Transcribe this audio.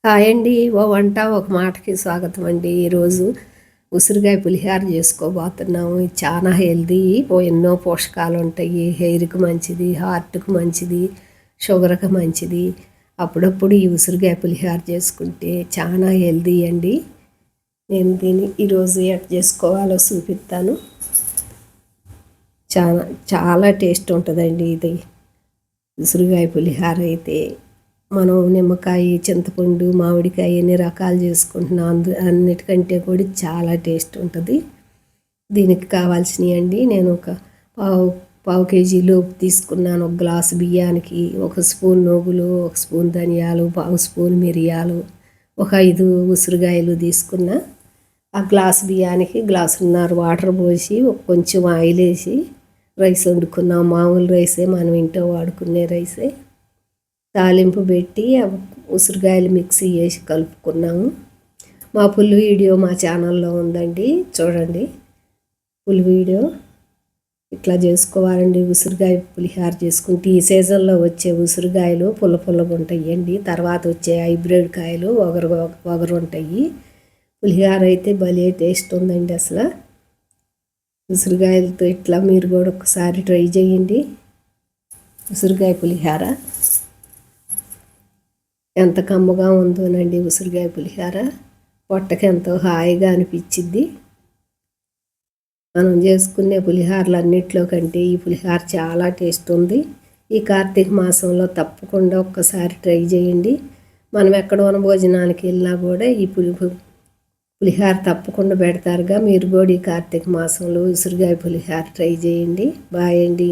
Hi అండి. ఓ వంట ఒక మాటకి స్వాగతం అండి. ఈరోజు ఉసిరికాయ పులిహార చేసుకోబోతున్నాము. ఇది చాలా హెల్దీ. ఎన్నో పోషకాలు ఉంటాయి. హెయిర్కి మంచిది, హార్ట్కి మంచిది, షుగర్కి మంచిది. అప్పుడప్పుడు ఈ ఉసిరికాయ పులిహార చేసుకుంటే చాలా హెల్దీ అండి. నేను దీన్ని ఈరోజు ఎట్లా చేసుకోవాలో చూపిస్తాను. చాలా చాలా టేస్ట్ ఉంటుందండి ఇది ఉసిరికాయ పులిహార అయితే. మనం నిమ్మకాయ, చింతపండు, మామిడికాయ ఎన్ని రకాలు చేసుకుంటున్నాం. అన్నిటికంటే కూడా చాలా టేస్ట్ ఉంటుంది. దీనికి కావాల్సినవి అండి, నేను ఒక పావు కేజీ లోపు తీసుకున్నాను. ఒక గ్లాసు బియ్యానికి ఒక స్పూన్ నువ్వులు, ఒక స్పూన్ ధనియాలు, పావు స్పూన్ మిరియాలు, ఒక 5 ఉసిరికాయలు తీసుకున్న. ఆ గ్లాసు బియ్యానికి గ్లాసున్నర వాటర్ పోసి కొంచెం ఆయిల్ వేసి రైస్ వండుకున్నాం. మామూలు రైసే, మనం ఇంట్లో వాడుకునే రైసే. తాలింపు పెట్టి ఉసిరికాయలు మిక్సీ వేసి కలుపుకున్నాము. మా ఫుల్ వీడియో మా ఛానల్లో ఉందండి, చూడండి. ఫుల్ వీడియో ఇట్లా చేసుకోవాలండి. ఉసిరికాయ పులిహార చేసుకుంటే ఈ సీజన్లో వచ్చే ఉసిరికాయలు పుల్లగా ఉంటాయండి. తర్వాత వచ్చే హైబ్రిడ్ కాయలు ఒగరు ఉంటాయి. పులిహార అయితే భలే టేస్ట్ ఉందండి అసలు. ఉసిరికాయలతో ఇట్లా మీరు కూడా ఒకసారి ట్రై చేయండి. ఉసిరికాయ పులిహార ఎంత కమ్మగా ఉందోనండి ఉసిరికాయ పులిహార. పొట్టకి ఎంతో హాయిగా అనిపించింది. మనం చేసుకునే పులిహారలు అన్నిట్లో కంటే ఈ పులిహార చాలా టేస్ట్ ఉంది. ఈ కార్తీక మాసంలో తప్పకుండా ఒక్కసారి ట్రై చేయండి. మనం ఎక్కడ భోజనానికి వెళ్ళినా కూడా ఈ పులిహార తప్పకుండా పెడతారుగా. మీరు కూడా ఈ కార్తీక మాసంలో ఉసిరికాయ పులిహార ట్రై చేయండి. బాయ్ అండి.